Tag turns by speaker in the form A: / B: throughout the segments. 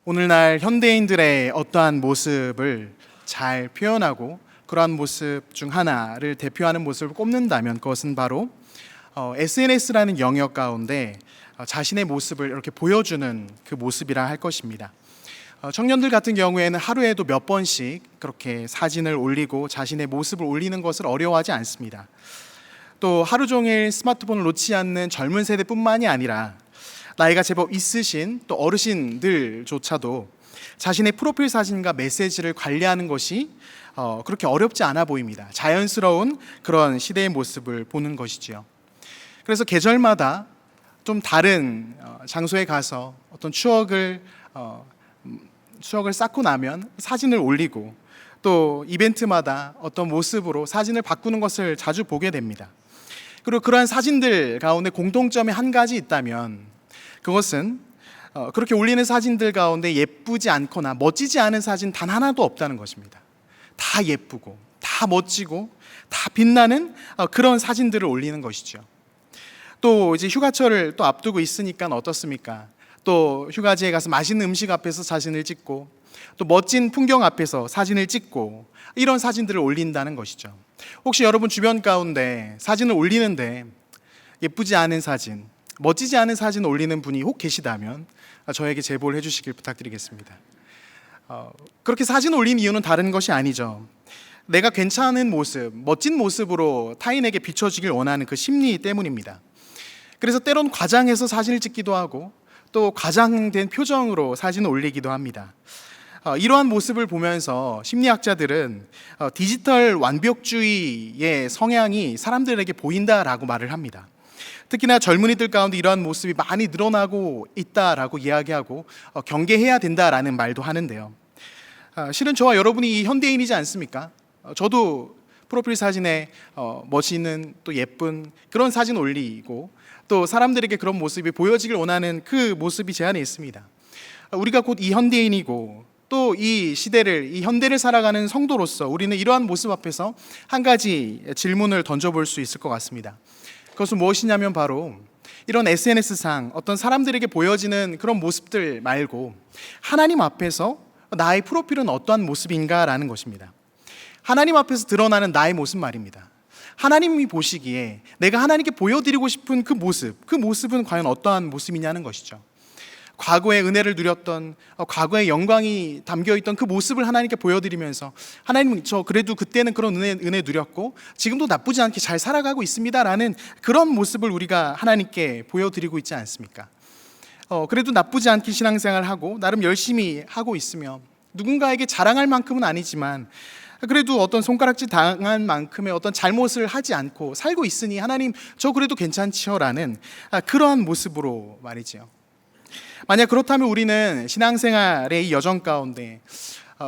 A: 오늘날 현대인들의 어떠한 모습을 잘 표현하고 그러한 모습 중 하나를 대표하는 모습을 꼽는다면 그것은 바로 SNS라는 영역 가운데 자신의 모습을 이렇게 보여주는 그 모습이라 할 것입니다. 청년들 같은 경우에는 하루에도 몇 번씩 그렇게 사진을 올리고 자신의 모습을 올리는 것을 어려워하지 않습니다. 또 하루 종일 스마트폰을 놓지 않는 젊은 세대뿐만이 아니라 나이가 제법 있으신 또 어르신들조차도 자신의 프로필 사진과 메시지를 관리하는 것이 그렇게 어렵지 않아 보입니다. 자연스러운 그런 시대의 모습을 보는 것이지요. 그래서 계절마다 좀 다른 장소에 가서 어떤 추억을 쌓고 나면 사진을 올리고 또 이벤트마다 어떤 모습으로 사진을 바꾸는 것을 자주 보게 됩니다. 그리고 그러한 사진들 가운데 공통점이 한 가지 있다면 그것은 그렇게 올리는 사진들 가운데 예쁘지 않거나 멋지지 않은 사진 단 하나도 없다는 것입니다. 다 예쁘고 다 멋지고 다 빛나는 그런 사진들을 올리는 것이죠. 또 이제 휴가철을 또 앞두고 있으니까 어떻습니까? 또 휴가지에 가서 맛있는 음식 앞에서 사진을 찍고 또 멋진 풍경 앞에서 사진을 찍고 이런 사진들을 올린다는 것이죠. 혹시 여러분 주변 가운데 사진을 올리는데 예쁘지 않은 사진, 멋지지 않은 사진 올리는 분이 혹 계시다면 저에게 제보를 해주시길 부탁드리겠습니다. 그렇게 사진 올린 이유는 다른 것이 아니죠. 내가 괜찮은 모습, 멋진 모습으로 타인에게 비춰지길 원하는 그 심리 때문입니다. 그래서 때론 과장해서 사진을 찍기도 하고 또 과장된 표정으로 사진을 올리기도 합니다. 이러한 모습을 보면서 심리학자들은 디지털 완벽주의의 성향이 사람들에게 보인다라고 말을 합니다. 특히나 젊은이들 가운데 이러한 모습이 많이 늘어나고 있다라고 이야기하고 경계해야 된다라는 말도 하는데요. 실은 저와 여러분이 현대인이지 않습니까? 저도 프로필 사진에 멋있는 또 예쁜 그런 사진 올리고 또 사람들에게 그런 모습이 보여지길 원하는 그 모습이 제 안에 있습니다. 우리가 곧 이 현대인이고 또 이 시대를, 이 현대를 살아가는 성도로서 우리는 이러한 모습 앞에서 한 가지 질문을 던져볼 수 있을 것 같습니다. 그것은 무엇이냐면 바로 이런 SNS상 어떤 사람들에게 보여지는 그런 모습들 말고 하나님 앞에서 나의 프로필은 어떠한 모습인가라는 것입니다. 하나님 앞에서 드러나는 나의 모습 말입니다. 하나님이 보시기에 내가 하나님께 보여드리고 싶은 그 모습은 과연 어떠한 모습이냐는 것이죠. 과거의 은혜를 누렸던, 과거의 영광이 담겨있던 그 모습을 하나님께 보여드리면서 하나님, 저 그래도 그때는 그런 은혜 누렸고 지금도 나쁘지 않게 잘 살아가고 있습니다라는 그런 모습을 우리가 하나님께 보여드리고 있지 않습니까? 그래도 나쁘지 않게 신앙생활하고 나름 열심히 하고 있으며 누군가에게 자랑할 만큼은 아니지만 그래도 어떤 손가락질 당한 만큼의 어떤 잘못을 하지 않고 살고 있으니 하나님, 저 그래도 괜찮지요라는 그러한 모습으로 말이지요. 만약 그렇다면 우리는 신앙생활의 이 여정 가운데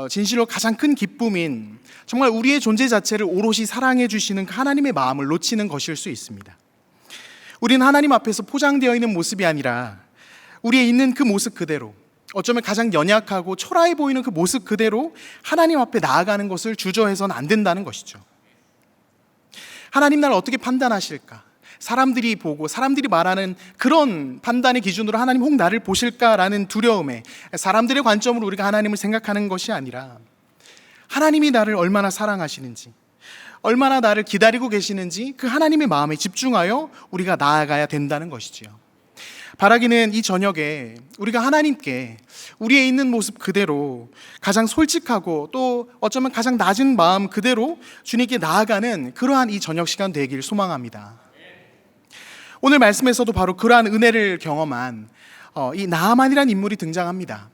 A: 진실로 가장 큰 기쁨인 정말 우리의 존재 자체를 오롯이 사랑해 주시는 하나님의 마음을 놓치는 것일 수 있습니다. 우리는 하나님 앞에서 포장되어 있는 모습이 아니라 우리의 있는 그 모습 그대로, 어쩌면 가장 연약하고 초라해 보이는 그 모습 그대로 하나님 앞에 나아가는 것을 주저해서는 안 된다는 것이죠. 하나님 나를 어떻게 판단하실까? 사람들이 보고 사람들이 말하는 그런 판단의 기준으로 하나님 혹 나를 보실까라는 두려움에 사람들의 관점으로 우리가 하나님을 생각하는 것이 아니라 하나님이 나를 얼마나 사랑하시는지, 얼마나 나를 기다리고 계시는지 그 하나님의 마음에 집중하여 우리가 나아가야 된다는 것이지요. 바라기는 이 저녁에 우리가 하나님께 우리의 있는 모습 그대로 가장 솔직하고 또 어쩌면 가장 낮은 마음 그대로 주님께 나아가는 그러한 이 저녁 시간 되길 소망합니다. 오늘 말씀에서도 바로 그러한 은혜를 경험한 이 나아만이라는 인물이 등장합니다.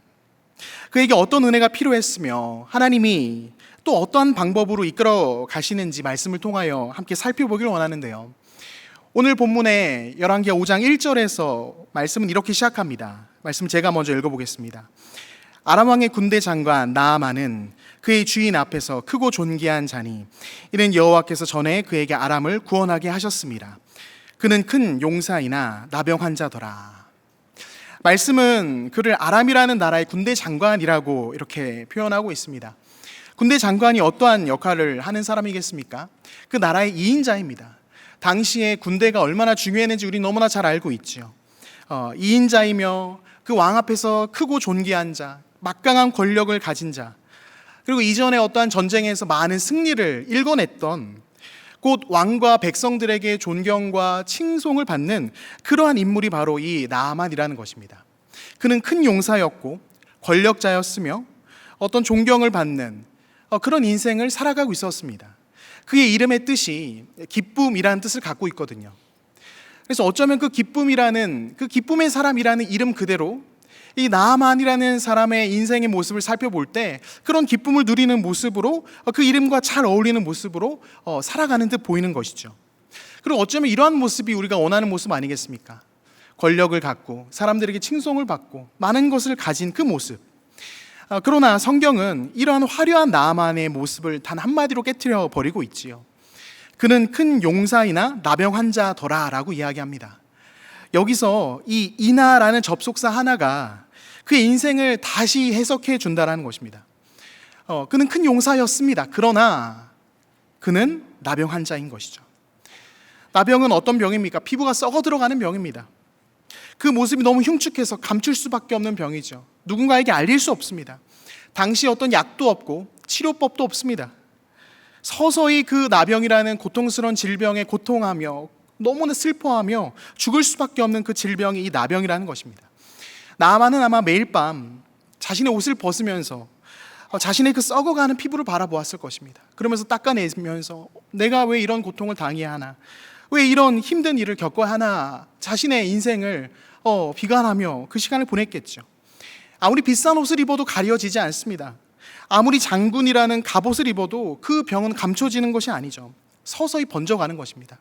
A: 그에게 어떤 은혜가 필요했으며 하나님이 또 어떠한 방법으로 이끌어 가시는지 말씀을 통하여 함께 살펴보길 원하는데요. 오늘 본문의 열왕기하 5장 1절에서 말씀은 이렇게 시작합니다. 말씀 제가 먼저 읽어보겠습니다. 아람 왕의 군대 장관 나아만은 그의 주인 앞에서 크고 존귀한 자니 이는 여호와께서 전에 그에게 아람을 구원하게 하셨습니다. 그는 큰 용사이나 나병 환자더라. 말씀은 그를 아람이라는 나라의 군대 장관이라고 이렇게 표현하고 있습니다. 군대 장관이 어떠한 역할을 하는 사람이겠습니까? 그 나라의 2인자입니다. 당시에 군대가 얼마나 중요했는지 우리 너무나 잘 알고 있죠. 2인자이며 그 왕 앞에서 크고 존귀한 자, 막강한 권력을 가진 자, 그리고 이전에 어떠한 전쟁에서 많은 승리를 일궈냈던, 곧 왕과 백성들에게 존경과 칭송을 받는 그러한 인물이 바로 이 나아만이라는 것입니다. 그는 큰 용사였고 권력자였으며 어떤 존경을 받는 그런 인생을 살아가고 있었습니다. 그의 이름의 뜻이 기쁨이라는 뜻을 갖고 있거든요. 그래서 어쩌면 그 기쁨이라는, 그 기쁨의 사람이라는 이름 그대로 이 나아만이라는 사람의 인생의 모습을 살펴볼 때 그런 기쁨을 누리는 모습으로, 그 이름과 잘 어울리는 모습으로 살아가는 듯 보이는 것이죠. 그리고 어쩌면 이러한 모습이 우리가 원하는 모습 아니겠습니까? 권력을 갖고 사람들에게 칭송을 받고 많은 것을 가진 그 모습. 그러나 성경은 이러한 화려한 나아만의 모습을 단 한마디로 깨트려 버리고 있지요. 그는 큰 용사이나 나병 환자더라 라고 이야기합니다. 여기서 이 이나라는 접속사 하나가 그의 인생을 다시 해석해 준다라는 것입니다. 그는 큰 용사였습니다. 그러나 그는 나병 환자인 것이죠. 나병은 어떤 병입니까? 피부가 썩어 들어가는 병입니다. 그 모습이 너무 흉측해서 감출 수밖에 없는 병이죠. 누군가에게 알릴 수 없습니다. 당시 어떤 약도 없고 치료법도 없습니다. 서서히 그 나병이라는 고통스러운 질병에 고통하며 너무나 슬퍼하며 죽을 수밖에 없는 그 질병이 이 나병이라는 것입니다. 나아만은 아마 매일 밤 자신의 옷을 벗으면서 자신의 그 썩어가는 피부를 바라보았을 것입니다. 그러면서 닦아내면서 내가 왜 이런 고통을 당해야 하나, 왜 이런 힘든 일을 겪어야 하나, 자신의 인생을 비관하며 그 시간을 보냈겠죠. 아무리 비싼 옷을 입어도 가려지지 않습니다. 아무리 장군이라는 갑옷을 입어도 그 병은 감춰지는 것이 아니죠. 서서히 번져가는 것입니다.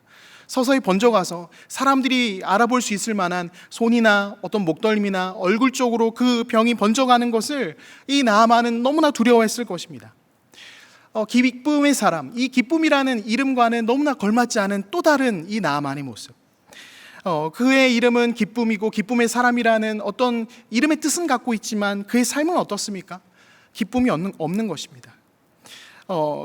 A: 서서히 번져가서 사람들이 알아볼 수 있을 만한 손이나 어떤 목덜미나 얼굴 쪽으로 그 병이 번져가는 것을 이 나아만은 너무나 두려워했을 것입니다. 기쁨의 사람, 이 기쁨이라는 이름과는 너무나 걸맞지 않은 또 다른 이 나아만의 모습. 그의 이름은 기쁨이고 기쁨의 사람이라는 어떤 이름의 뜻은 갖고 있지만 그의 삶은 어떻습니까? 기쁨이 없는 것입니다.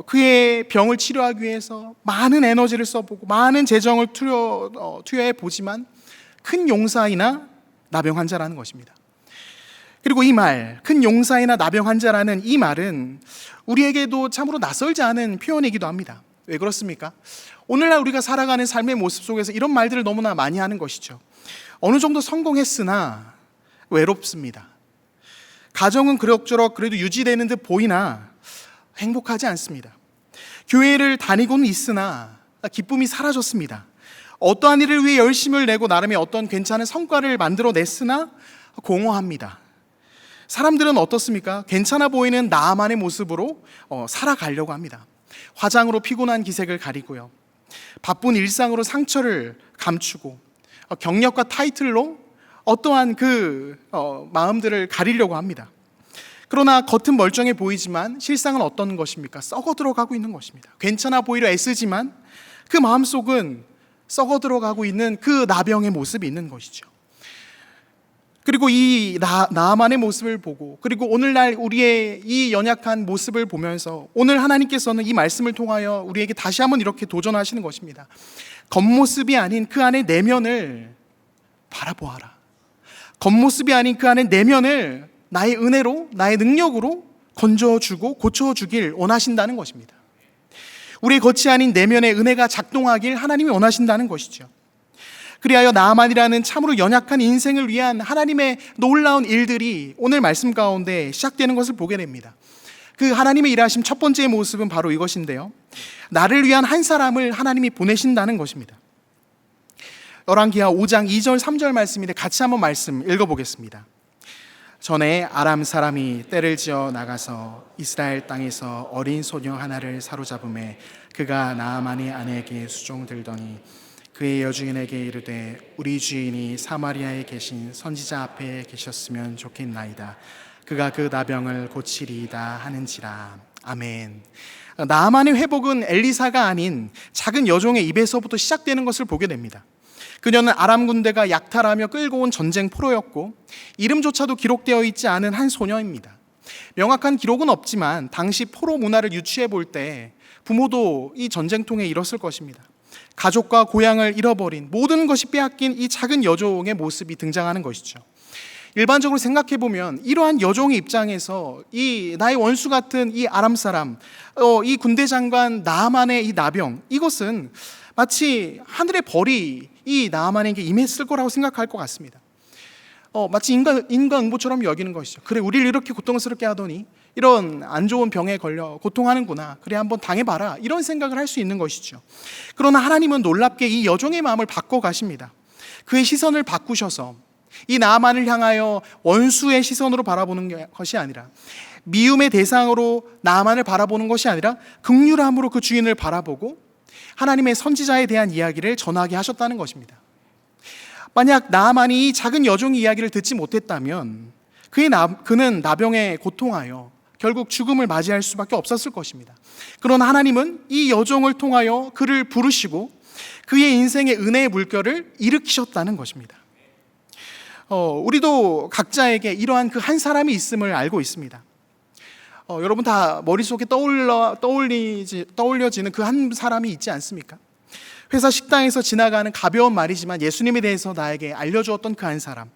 A: 그의 병을 치료하기 위해서 많은 에너지를 써보고 많은 재정을 투여해 보지만 큰 용사이나 나병 환자라는 것입니다. 그리고 이 말, 큰 용사이나 나병 환자라는 이 말은 우리에게도 참으로 낯설지 않은 표현이기도 합니다. 왜 그렇습니까? 오늘날 우리가 살아가는 삶의 모습 속에서 이런 말들을 너무나 많이 하는 것이죠. 어느 정도 성공했으나 외롭습니다. 가정은 그럭저럭 그래도 유지되는 듯 보이나 행복하지 않습니다. 교회를 다니고는 있으나 기쁨이 사라졌습니다. 어떠한 일을 위해 열심을 내고 나름의 어떤 괜찮은 성과를 만들어냈으나 공허합니다. 사람들은 어떻습니까? 괜찮아 보이는 나만의 모습으로 살아가려고 합니다. 화장으로 피곤한 기색을 가리고요. 바쁜 일상으로 상처를 감추고 경력과 타이틀로 어떠한 그 마음들을 가리려고 합니다. 그러나 겉은 멀쩡해 보이지만 실상은 어떤 것입니까? 썩어 들어가고 있는 것입니다. 괜찮아 보이려 애쓰지만 그 마음속은 썩어 들어가고 있는 그 나병의 모습이 있는 것이죠. 그리고 이 나만의 모습을 보고, 그리고 오늘날 우리의 이 연약한 모습을 보면서 오늘 하나님께서는 이 말씀을 통하여 우리에게 다시 한번 이렇게 도전하시는 것입니다. 겉모습이 아닌 그 안의 내면을 바라보아라. 겉모습이 아닌 그 안의 내면을 나의 은혜로, 나의 능력으로 건져주고 고쳐주길 원하신다는 것입니다. 우리의 겉이 아닌 내면의 은혜가 작동하길 하나님이 원하신다는 것이죠. 그리하여 나아만이라는 참으로 연약한 인생을 위한 하나님의 놀라운 일들이 오늘 말씀 가운데 시작되는 것을 보게 됩니다. 그 하나님의 일하심 첫 번째 모습은 바로 이것인데요. 나를 위한 한 사람을 하나님이 보내신다는 것입니다. 열왕기하 5장 2절 3절 말씀인데 같이 한번 말씀 읽어보겠습니다. 전에 아람 사람이 떼를 지어 나가서 이스라엘 땅에서 어린 소녀 하나를 사로잡음에 그가 나아만의 아내에게 수종들더니 그의 여주인에게 이르되 우리 주인이 사마리아에 계신 선지자 앞에 계셨으면 좋겠나이다. 그가 그 나병을 고치리이다 하는지라. 아멘. 나아만의 회복은 엘리사가 아닌 작은 여종의 입에서부터 시작되는 것을 보게 됩니다. 그녀는 아람 군대가 약탈하며 끌고 온 전쟁 포로였고 이름조차도 기록되어 있지 않은 한 소녀입니다. 명확한 기록은 없지만 당시 포로 문화를 유추해 볼 때 부모도 이 전쟁통에 잃었을 것입니다. 가족과 고향을 잃어버린 모든 것이 빼앗긴 이 작은 여종의 모습이 등장하는 것이죠. 일반적으로 생각해 보면 이러한 여종의 입장에서 이 나의 원수 같은 이 아람 사람, 이 군대 장관 나아만의 이 나병, 이것은 마치 하늘의 벌이 이 나아만에게 임했을 거라고 생각할 것 같습니다. 마치 인과응보처럼 여기는 것이죠. 그래, 우리를 이렇게 고통스럽게 하더니 이런 안 좋은 병에 걸려 고통하는구나, 그래 한번 당해봐라, 이런 생각을 할 수 있는 것이죠. 그러나 하나님은 놀랍게 이 여종의 마음을 바꿔 가십니다. 그의 시선을 바꾸셔서 이 나아만을 향하여 원수의 시선으로 바라보는 것이 아니라, 미움의 대상으로 나아만을 바라보는 것이 아니라 긍휼함으로 그 주인을 바라보고 하나님의 선지자에 대한 이야기를 전하게 하셨다는 것입니다. 만약 나아만이 이 작은 여종의 이야기를 듣지 못했다면 그는 나병에 고통하여 결국 죽음을 맞이할 수밖에 없었을 것입니다. 그러나 하나님은 이 여종을 통하여 그를 부르시고 그의 인생의 은혜의 물결을 일으키셨다는 것입니다. 우리도 각자에게 이러한 그 한 사람이 있음을 알고 있습니다. 여러분 다 머릿속에 떠올려지는 그 한 사람이 있지 않습니까? 회사 식당에서 지나가는 가벼운 말이지만 예수님에 대해서 나에게 알려주었던 그 한 사람,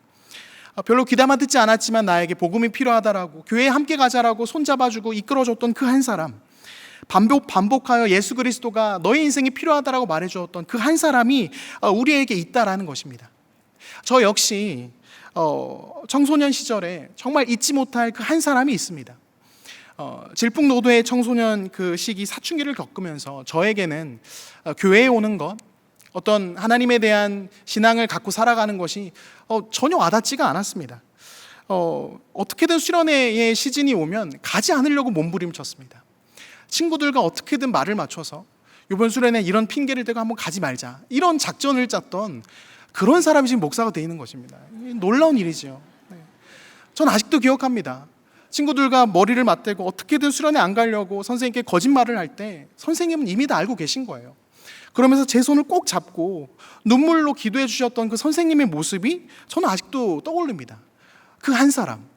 A: 별로 귀담아 듣지 않았지만 나에게 복음이 필요하다라고, 교회에 함께 가자라고 손잡아주고 이끌어줬던 그 한 사람, 반복하여 예수 그리스도가 너의 인생이 필요하다라고 말해주었던 그 한 사람이 우리에게 있다라는 것입니다. 저 역시 청소년 시절에 정말 잊지 못할 그 한 사람이 있습니다. 질풍노도의 청소년 그 시기 사춘기를 겪으면서 저에게는 교회에 오는 것, 어떤 하나님에 대한 신앙을 갖고 살아가는 것이 전혀 와닿지가 않았습니다. 어떻게든 수련회의 시즌이 오면 가지 않으려고 몸부림쳤습니다. 친구들과 어떻게든 말을 맞춰서 이번 수련회 이런 핑계를 대고 한번 가지 말자, 이런 작전을 짰던 그런 사람이 지금 목사가 되어 있는 것입니다. 놀라운 일이죠. 전 아직도 기억합니다. 친구들과 머리를 맞대고 어떻게든 수련회 안 가려고 선생님께 거짓말을 할 때 선생님은 이미 다 알고 계신 거예요. 그러면서 제 손을 꼭 잡고 눈물로 기도해 주셨던 그 선생님의 모습이 저는 아직도 떠오릅니다. 그 한 사람,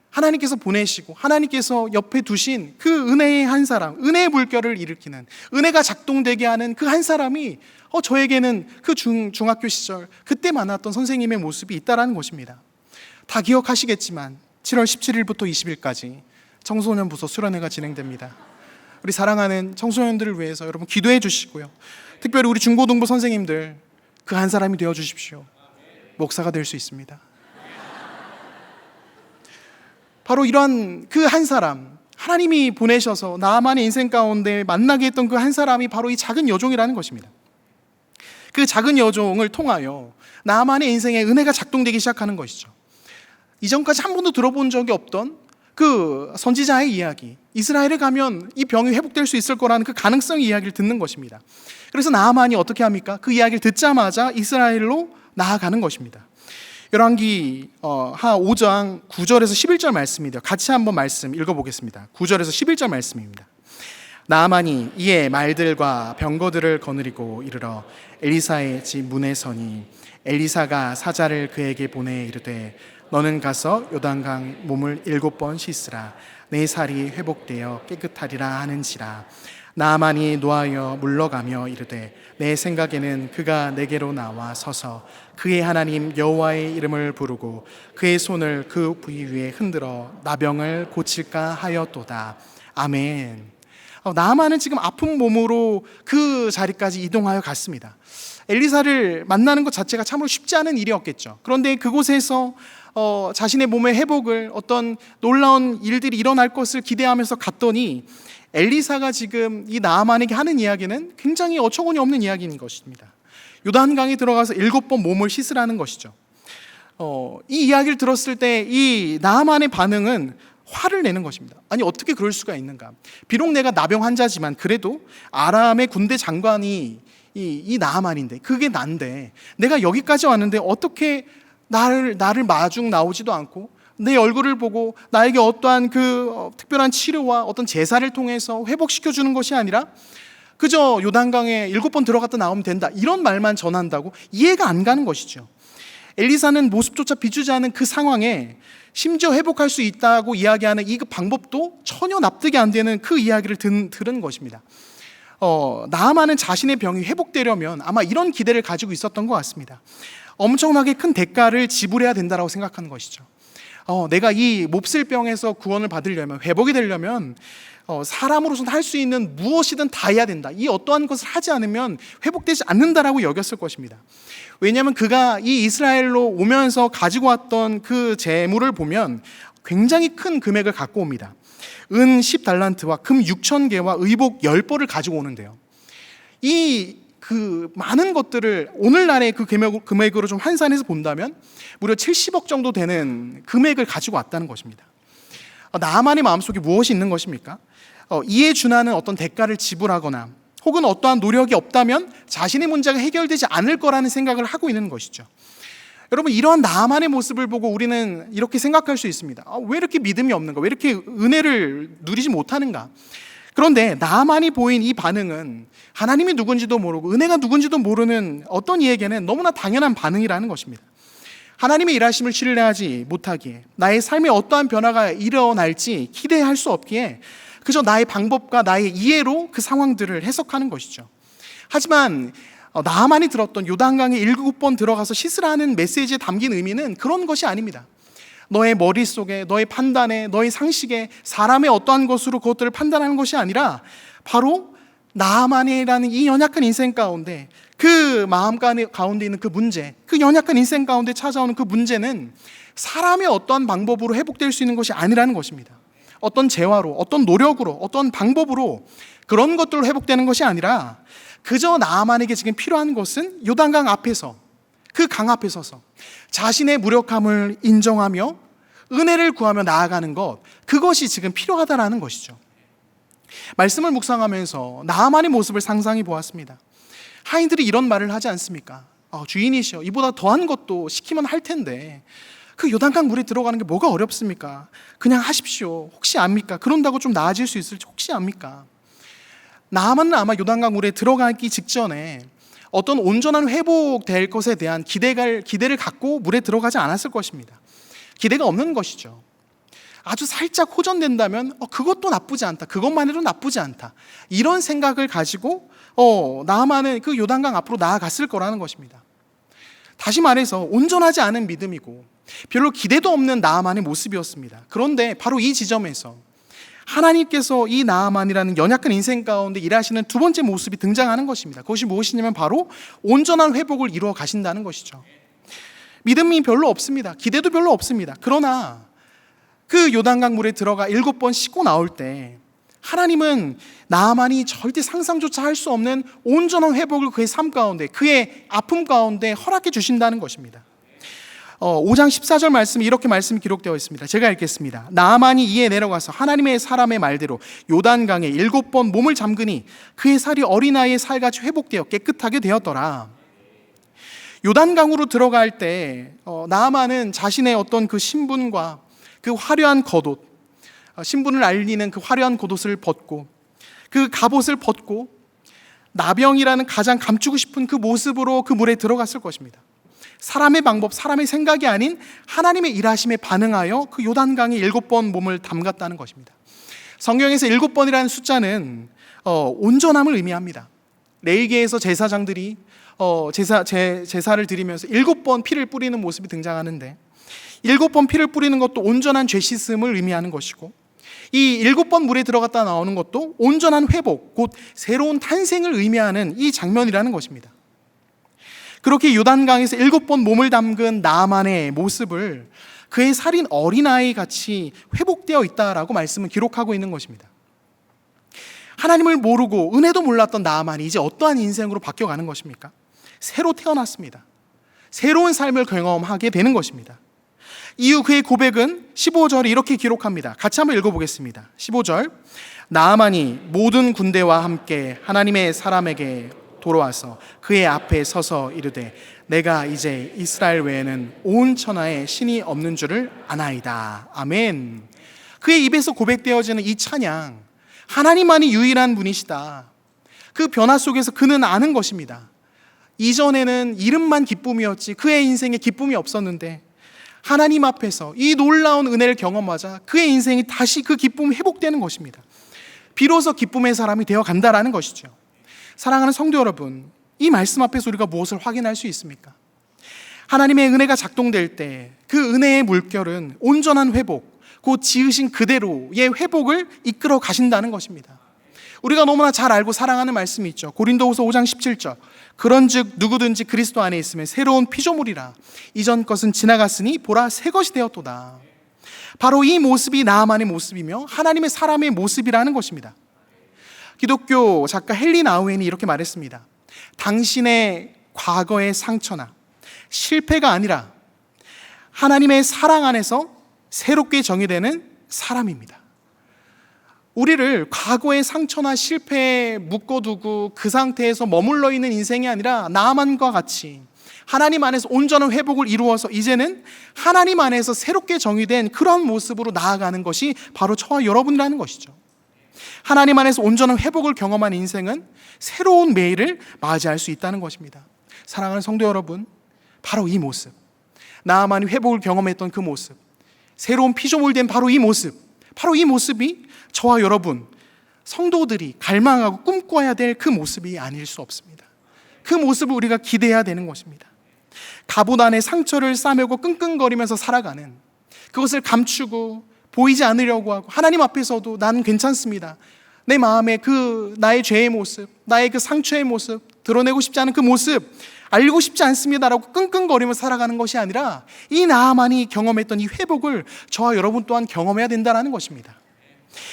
A: 하나님께서 보내시고 하나님께서 옆에 두신 그 은혜의 한 사람, 은혜의 물결을 일으키는, 은혜가 작동되게 하는 그 한 사람이 저에게는 그 중학교 시절 그때 만났던 선생님의 모습이 있다라는 것입니다. 다 기억하시겠지만 7월 17일부터 20일까지 청소년 부서 수련회가 진행됩니다. 우리 사랑하는 청소년들을 위해서 여러분 기도해 주시고요. 특별히 우리 중고등부 선생님들 그 한 사람이 되어 주십시오. 목사가 될 수 있습니다. 바로 이러한 그 한 사람, 하나님이 보내셔서 나만의 인생 가운데 만나게 했던 그 한 사람이 바로 이 작은 여종이라는 것입니다. 그 작은 여종을 통하여 나만의 인생에 은혜가 작동되기 시작하는 것이죠. 이전까지 한 번도 들어본 적이 없던 그 선지자의 이야기, 이스라엘에 가면 이 병이 회복될 수 있을 거라는 그 가능성 이야기를 듣는 것입니다. 그래서 나아만이 어떻게 합니까? 그 이야기를 듣자마자 이스라엘로 나아가는 것입니다. 열왕기 하 5장 9절에서 11절 말씀입니다. 같이 한번 말씀 읽어보겠습니다. 9절에서 11절 말씀입니다. 나아만이 이에 말들과 병거들을 거느리고 이르러 엘리사의 집 문에 서니 엘리사가 사자를 그에게 보내 이르되 너는 가서 요단강 몸을 7번 씻으라. 내 살이 회복되어 깨끗하리라 하는지라. 나아만이 노하여 물러가며 이르되 내 생각에는 그가 내게로 나와 서서 그의 하나님 여호와의 이름을 부르고 그의 손을 그 부위 위에 흔들어 나병을 고칠까 하였도다. 아멘. 나아만은 지금 아픈 몸으로 그 자리까지 이동하여 갔습니다. 엘리사를 만나는 것 자체가 참으로 쉽지 않은 일이었겠죠. 그런데 그곳에서 자신의 몸의 회복을, 어떤 놀라운 일들이 일어날 것을 기대하면서 갔더니 엘리사가 지금 이 나아만에게 하는 이야기는 굉장히 어처구니 없는 이야기인 것입니다. 요단강에 들어가서 7번 몸을 씻으라는 것이죠. 이 이야기를 들었을 때 이 나아만의 반응은 화를 내는 것입니다. 아니 어떻게 그럴 수가 있는가. 비록 내가 나병 환자지만 그래도 아람의 군대 장관이 이 나아만인데, 그게 난데 내가 여기까지 왔는데 어떻게 나를 마중 나오지도 않고 내 얼굴을 보고 나에게 어떠한 그 특별한 치료와 어떤 제사를 통해서 회복시켜주는 것이 아니라 그저 요단강에 7번 들어갔다 나오면 된다, 이런 말만 전한다고 이해가 안 가는 것이죠. 엘리사는 모습조차 비추지 않은 그 상황에 심지어 회복할 수 있다고 이야기하는 이 방법도 전혀 납득이 안 되는 그 이야기를 들은 것입니다. 나아만은 자신의 병이 회복되려면 아마 이런 기대를 가지고 있었던 것 같습니다. 엄청나게 큰 대가를 지불해야 된다고 생각하는 것이죠. 내가 이 몹쓸 병에서 구원을 받으려면, 회복이 되려면 사람으로서는 할 수 있는 무엇이든 다 해야 된다. 이 어떠한 것을 하지 않으면 회복되지 않는다라고 여겼을 것입니다. 왜냐하면 그가 이 이스라엘로 오면서 가지고 왔던 그 재물을 보면 굉장히 큰 금액을 갖고 옵니다. 은 10달란트와 금 6,000개와 의복 10벌을 가지고 오는데요. 그 많은 것들을 오늘날의 그 금액으로 좀 환산해서 본다면 무려 70억 정도 되는 금액을 가지고 왔다는 것입니다. 나아만의 마음속에 무엇이 있는 것입니까? 이에 준하는 어떤 대가를 지불하거나 혹은 어떠한 노력이 없다면 자신의 문제가 해결되지 않을 거라는 생각을 하고 있는 것이죠. 여러분, 이러한 나아만의 모습을 보고 우리는 이렇게 생각할 수 있습니다. 왜 이렇게 믿음이 없는가? 왜 이렇게 은혜를 누리지 못하는가? 그런데 나아만이 보인 이 반응은 하나님이 누군지도 모르고 은혜가 누군지도 모르는 어떤 이에게는 너무나 당연한 반응이라는 것입니다. 하나님의 일하심을 신뢰하지 못하기에, 나의 삶에 어떠한 변화가 일어날지 기대할 수 없기에 그저 나의 방법과 나의 이해로 그 상황들을 해석하는 것이죠. 하지만 나아만이 들었던 요단강에 7번 들어가서 씻으라 하는 메시지에 담긴 의미는 그런 것이 아닙니다. 너의 머릿속에, 너의 판단에, 너의 상식에 사람의 어떠한 것으로 그것들을 판단하는 것이 아니라 바로 나아만이라는 이 연약한 인생 가운데, 그 마음 가운데 있는 그 문제, 그 연약한 인생 가운데 찾아오는 그 문제는 사람의 어떠한 방법으로 회복될 수 있는 것이 아니라는 것입니다. 어떤 재화로, 어떤 노력으로, 어떤 방법으로 그런 것들로 회복되는 것이 아니라 그저 나아만에게 지금 필요한 것은 요단강 앞에서, 그 강 앞에 서서 자신의 무력함을 인정하며 은혜를 구하며 나아가는 것, 그것이 지금 필요하다라는 것이죠. 말씀을 묵상하면서 나아만의 모습을 상상해 보았습니다. 하인들이 이런 말을 하지 않습니까? 주인이시여, 이보다 더한 것도 시키면 할 텐데 그 요단강 물에 들어가는 게 뭐가 어렵습니까? 그냥 하십시오. 혹시 압니까? 그런다고 좀 나아질 수 있을지 혹시 압니까? 나아만은 아마 요단강 물에 들어가기 직전에 어떤 온전한 회복될 것에 대한 기대를 갖고 물에 들어가지 않았을 것입니다. 기대가 없는 것이죠. 아주 살짝 호전된다면 그것도 나쁘지 않다, 그것만 해도 나쁘지 않다, 이런 생각을 가지고 나아만은 그 요단강 앞으로 나아갔을 거라는 것입니다. 다시 말해서 온전하지 않은 믿음이고 별로 기대도 없는 나아만의 모습이었습니다. 그런데 바로 이 지점에서 하나님께서 이 나아만이라는 연약한 인생 가운데 일하시는 두 번째 모습이 등장하는 것입니다. 그것이 무엇이냐면 바로 온전한 회복을 이루어 가신다는 것이죠. 믿음이 별로 없습니다. 기대도 별로 없습니다. 그러나 그 요단강 물에 들어가 7번 씻고 나올 때 하나님은 나아만이 절대 상상조차 할 수 없는 온전한 회복을 그의 삶 가운데, 그의 아픔 가운데 허락해 주신다는 것입니다. 5장 14절 말씀이 이렇게 말씀이 기록되어 있습니다. 제가 읽겠습니다. 나아만이 이에 내려가서 하나님의 사람의 말대로 요단강에 7번 몸을 잠그니 그의 살이 어린아이의 살같이 회복되어 깨끗하게 되었더라. 요단강으로 들어갈 때 나아만은 자신의 어떤 그 신분과 그 화려한 겉옷, 신분을 알리는 그 화려한 겉옷을 벗고 그 갑옷을 벗고 나병이라는 가장 감추고 싶은 그 모습으로 그 물에 들어갔을 것입니다. 사람의 방법, 사람의 생각이 아닌 하나님의 일하심에 반응하여 그 요단강에 7번 몸을 담갔다는 것입니다. 성경에서 7번이라는 숫자는 온전함을 의미합니다. 레위기에서 제사장들이 제사를 드리면서 7번 피를 뿌리는 모습이 등장하는데 7번 피를 뿌리는 것도 온전한 죄 씻음을 의미하는 것이고, 이 7번 물에 들어갔다 나오는 것도 온전한 회복, 곧 새로운 탄생을 의미하는 이 장면이라는 것입니다. 그렇게 요단강에서 7번 몸을 담근 나아만의 모습을 그의 살인 어린아이 같이 회복되어 있다라고 말씀은 기록하고 있는 것입니다. 하나님을 모르고 은혜도 몰랐던 나아만이 이제 어떠한 인생으로 바뀌어가는 것입니까? 새로 태어났습니다. 새로운 삶을 경험하게 되는 것입니다. 이후 그의 고백은 15절에 이렇게 기록합니다. 같이 한번 읽어보겠습니다. 15절, 나아만이 모든 군대와 함께 하나님의 사람에게 돌아와서 그의 앞에 서서 이르되 내가 이제 이스라엘 외에는 온 천하에 신이 없는 줄을 아나이다. 아멘. 그의 입에서 고백되어지는 이 찬양, 하나님만이 유일한 분이시다. 그 변화 속에서 그는 아는 것입니다. 이전에는 이름만 기쁨이었지 그의 인생에 기쁨이 없었는데 하나님 앞에서 이 놀라운 은혜를 경험하자 그의 인생이 다시 그 기쁨이 회복되는 것입니다. 비로소 기쁨의 사람이 되어 간다라는 것이죠. 사랑하는 성도 여러분, 이 말씀 앞에서 우리가 무엇을 확인할 수 있습니까? 하나님의 은혜가 작동될 때 그 은혜의 물결은 온전한 회복, 곧 지으신 그대로의 회복을 이끌어 가신다는 것입니다. 우리가 너무나 잘 알고 사랑하는 말씀이 있죠. 고린도후서 5장 17절. 그런즉 누구든지 그리스도 안에 있으면 새로운 피조물이라. 이전 것은 지나갔으니 보라 새 것이 되었도다. 바로 이 모습이 나아만의 모습이며 하나님의 사람의 모습이라는 것입니다. 기독교 작가 헨리 나우엔이 이렇게 말했습니다. 당신의 과거의 상처나 실패가 아니라 하나님의 사랑 안에서 새롭게 정의되는 사람입니다. 우리를 과거의 상처나 실패에 묶어두고 그 상태에서 머물러 있는 인생이 아니라 나아만과 같이 하나님 안에서 온전한 회복을 이루어서 이제는 하나님 안에서 새롭게 정의된 그런 모습으로 나아가는 것이 바로 저와 여러분이라는 것이죠. 하나님 안에서 온전한 회복을 경험한 인생은 새로운 매일을 맞이할 수 있다는 것입니다. 사랑하는 성도 여러분, 바로 이 모습, 나아만이 회복을 경험했던 그 모습, 새로운 피조물된 바로 이 모습, 바로 이 모습이 저와 여러분 성도들이 갈망하고 꿈꿔야 될 그 모습이 아닐 수 없습니다. 그 모습을 우리가 기대해야 되는 것입니다. 갑옷 안에 상처를 싸매고 끙끙거리면서 살아가는, 그것을 감추고 보이지 않으려고 하고 하나님 앞에서도 나는 괜찮습니다, 내 마음에 그 나의 죄의 모습, 나의 그 상처의 모습, 드러내고 싶지 않은 그 모습 알고 싶지 않습니다라고 끙끙거리며 살아가는 것이 아니라 이 나아만이 경험했던 이 회복을 저와 여러분 또한 경험해야 된다는 것입니다.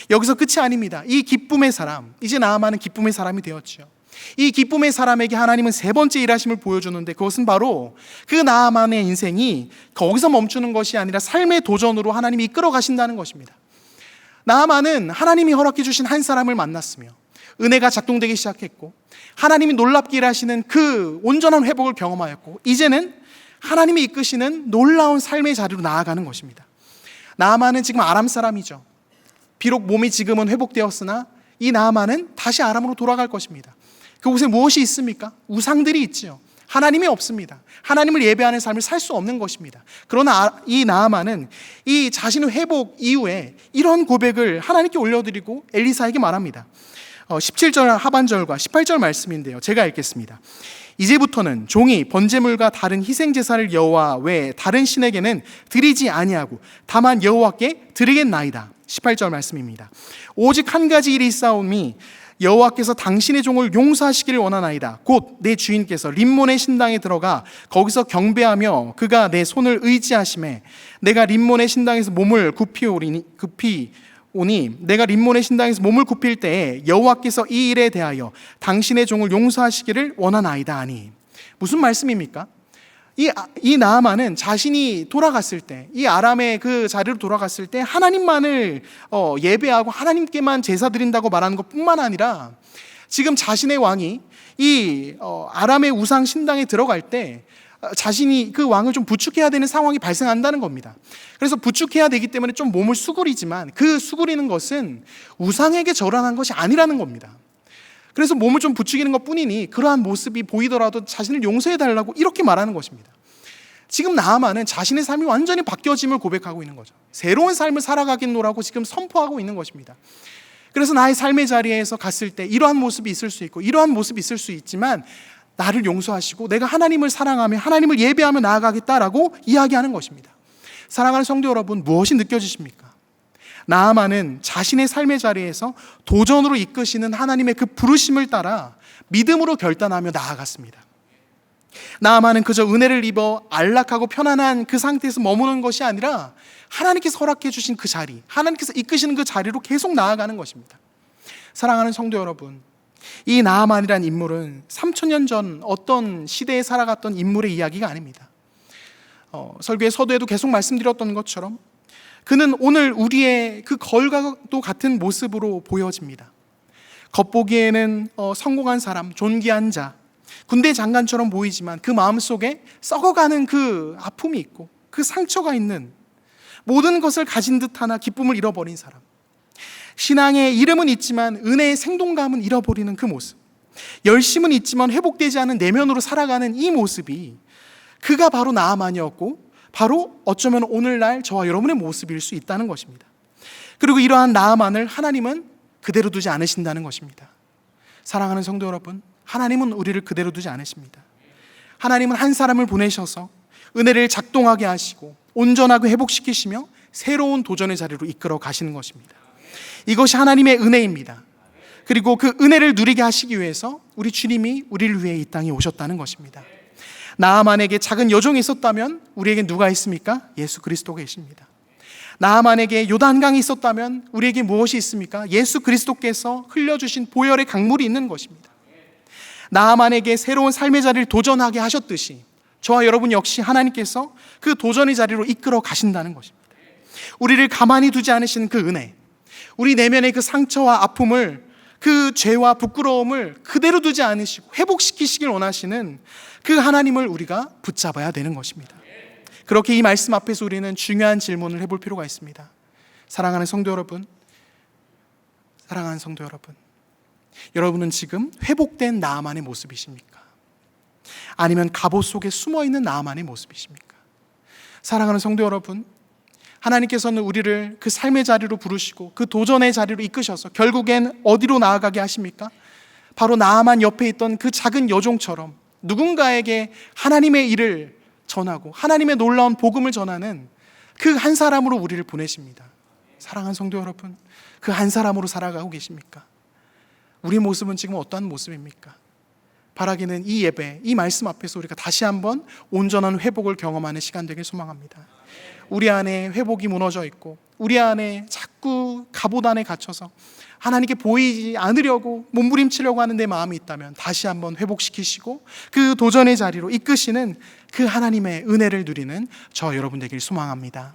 A: 여기서 끝이 아닙니다. 이 기쁨의 사람, 이제 나아만은 기쁨의 사람이 되었죠. 이 기쁨의 사람에게 하나님은 세 번째 일하심을 보여주는데, 그것은 바로 그 나아만의 인생이 거기서 멈추는 것이 아니라 삶의 도전으로 하나님이 이끌어 가신다는 것입니다. 나아만은 하나님이 허락해 주신 한 사람을 만났으며 은혜가 작동되기 시작했고 하나님이 놀랍게 일하시는 그 온전한 회복을 경험하였고 이제는 하나님이 이끄시는 놀라운 삶의 자리로 나아가는 것입니다. 나아만은 지금 아람 사람이죠. 비록 몸이 지금은 회복되었으나 이 나아만은 다시 아람으로 돌아갈 것입니다. 그곳에 무엇이 있습니까? 우상들이 있지요. 하나님이 없습니다. 하나님을 예배하는 삶을 살 수 없는 것입니다. 그러나 이 나아만은 이 자신의 회복 이후에 이런 고백을 하나님께 올려드리고 엘리사에게 말합니다. 17절 하반절과 18절 말씀인데요, 제가 읽겠습니다. 이제부터는 종이 번제물과 다른 희생제사를 여호와 외 다른 신에게는 드리지 아니하고 다만 여호와께 드리겠나이다. 18절 말씀입니다. 오직 한 가지 일이 있사오니 여호와께서 당신의 종을 용서하시기를 원하나이다. 곧 내 주인께서 림몬의 신당에 들어가 거기서 경배하며 그가 내 손을 의지하심에 내가 림몬의 신당에서 몸을 굽히오니 내가 림몬의 신당에서 몸을 굽힐 때에 여호와께서 이 일에 대하여 당신의 종을 용서하시기를 원하나이다 하니. 무슨 말씀입니까? 이 나아만은 자신이 돌아갔을 때, 이 아람의 그 자리로 돌아갔을 때 하나님만을 예배하고 하나님께만 제사 드린다고 말하는 것뿐만 아니라 지금 자신의 왕이 이 아람의 우상 신당에 들어갈 때 자신이 그 왕을 좀 부축해야 되는 상황이 발생한다는 겁니다. 그래서 부축해야 되기 때문에 좀 몸을 수그리지만 그 수그리는 것은 우상에게 절하는 것이 아니라는 겁니다. 그래서 몸을 좀 부추기는 것뿐이니 그러한 모습이 보이더라도 자신을 용서해달라고 이렇게 말하는 것입니다. 지금 나아만은 자신의 삶이 완전히 바뀌어짐을 고백하고 있는 거죠. 새로운 삶을 살아가겠노라고 지금 선포하고 있는 것입니다. 그래서 나의 삶의 자리에서 갔을 때 이러한 모습이 있을 수 있고 이러한 모습이 있을 수 있지만 나를 용서하시고 내가 하나님을 사랑하며 하나님을 예배하며 나아가겠다라고 이야기하는 것입니다. 사랑하는 성도 여러분, 무엇이 느껴지십니까? 나아만은 자신의 삶의 자리에서 도전으로 이끄시는 하나님의 그 부르심을 따라 믿음으로 결단하며 나아갔습니다. 나아만은 그저 은혜를 입어 안락하고 편안한 그 상태에서 머무는 것이 아니라 하나님께서 허락해 주신 그 자리, 하나님께서 이끄시는 그 자리로 계속 나아가는 것입니다. 사랑하는 성도 여러분, 이 나아만이란 인물은 3000년 전 어떤 시대에 살아갔던 인물의 이야기가 아닙니다. 설교의 서두에도 계속 말씀드렸던 것처럼 그는 오늘 우리의 그 거울과도 같은 모습으로 보여집니다. 겉보기에는 성공한 사람, 존귀한 자, 군대 장관처럼 보이지만 그 마음속에 썩어가는 그 아픔이 있고 그 상처가 있는, 모든 것을 가진 듯하나 기쁨을 잃어버린 사람, 신앙의 이름은 있지만 은혜의 생동감은 잃어버리는 그 모습, 열심은 있지만 회복되지 않은 내면으로 살아가는 이 모습이 그가 바로 나아만이었고 바로 어쩌면 오늘날 저와 여러분의 모습일 수 있다는 것입니다. 그리고 이러한 나아만을 하나님은 그대로 두지 않으신다는 것입니다. 사랑하는 성도 여러분, 하나님은 우리를 그대로 두지 않으십니다. 하나님은 한 사람을 보내셔서 은혜를 작동하게 하시고 온전하게 회복시키시며 새로운 도전의 자리로 이끌어 가시는 것입니다. 이것이 하나님의 은혜입니다. 그리고 그 은혜를 누리게 하시기 위해서 우리 주님이 우리를 위해 이 땅에 오셨다는 것입니다. 나아만에게 작은 여종이 있었다면 우리에게 누가 있습니까? 예수 그리스도가 계십니다. 나아만에게 요단강이 있었다면 우리에게 무엇이 있습니까? 예수 그리스도께서 흘려주신 보혈의 강물이 있는 것입니다. 나아만에게 새로운 삶의 자리를 도전하게 하셨듯이 저와 여러분 역시 하나님께서 그 도전의 자리로 이끌어 가신다는 것입니다. 우리를 가만히 두지 않으시는 그 은혜, 우리 내면의 그 상처와 아픔을, 그 죄와 부끄러움을 그대로 두지 않으시고 회복시키시길 원하시는 그 하나님을 우리가 붙잡아야 되는 것입니다. 그렇게 이 말씀 앞에서 우리는 중요한 질문을 해볼 필요가 있습니다. 사랑하는 성도 여러분, 여러분은 지금 회복된 나아만의 모습이십니까? 아니면 갑옷 속에 숨어있는 나아만의 모습이십니까? 사랑하는 성도 여러분, 하나님께서는 우리를 그 삶의 자리로 부르시고 그 도전의 자리로 이끄셔서 결국엔 어디로 나아가게 하십니까? 바로 나아만 옆에 있던 그 작은 여종처럼 누군가에게 하나님의 일을 전하고 하나님의 놀라운 복음을 전하는 그 한 사람으로 우리를 보내십니다. 사랑하는 성도 여러분, 그 한 사람으로 살아가고 계십니까? 우리 모습은 지금 어떠한 모습입니까? 바라기는 이 예배, 이 말씀 앞에서 우리가 다시 한번 온전한 회복을 경험하는 시간 되길 소망합니다. 우리 안에 회복이 무너져 있고 우리 안에 자꾸 갑옷 안에 갇혀서 하나님께 보이지 않으려고 몸부림치려고 하는 내 마음이 있다면 다시 한번 회복시키시고 그 도전의 자리로 이끄시는 그 하나님의 은혜를 누리는 저 여러분 되길 소망합니다.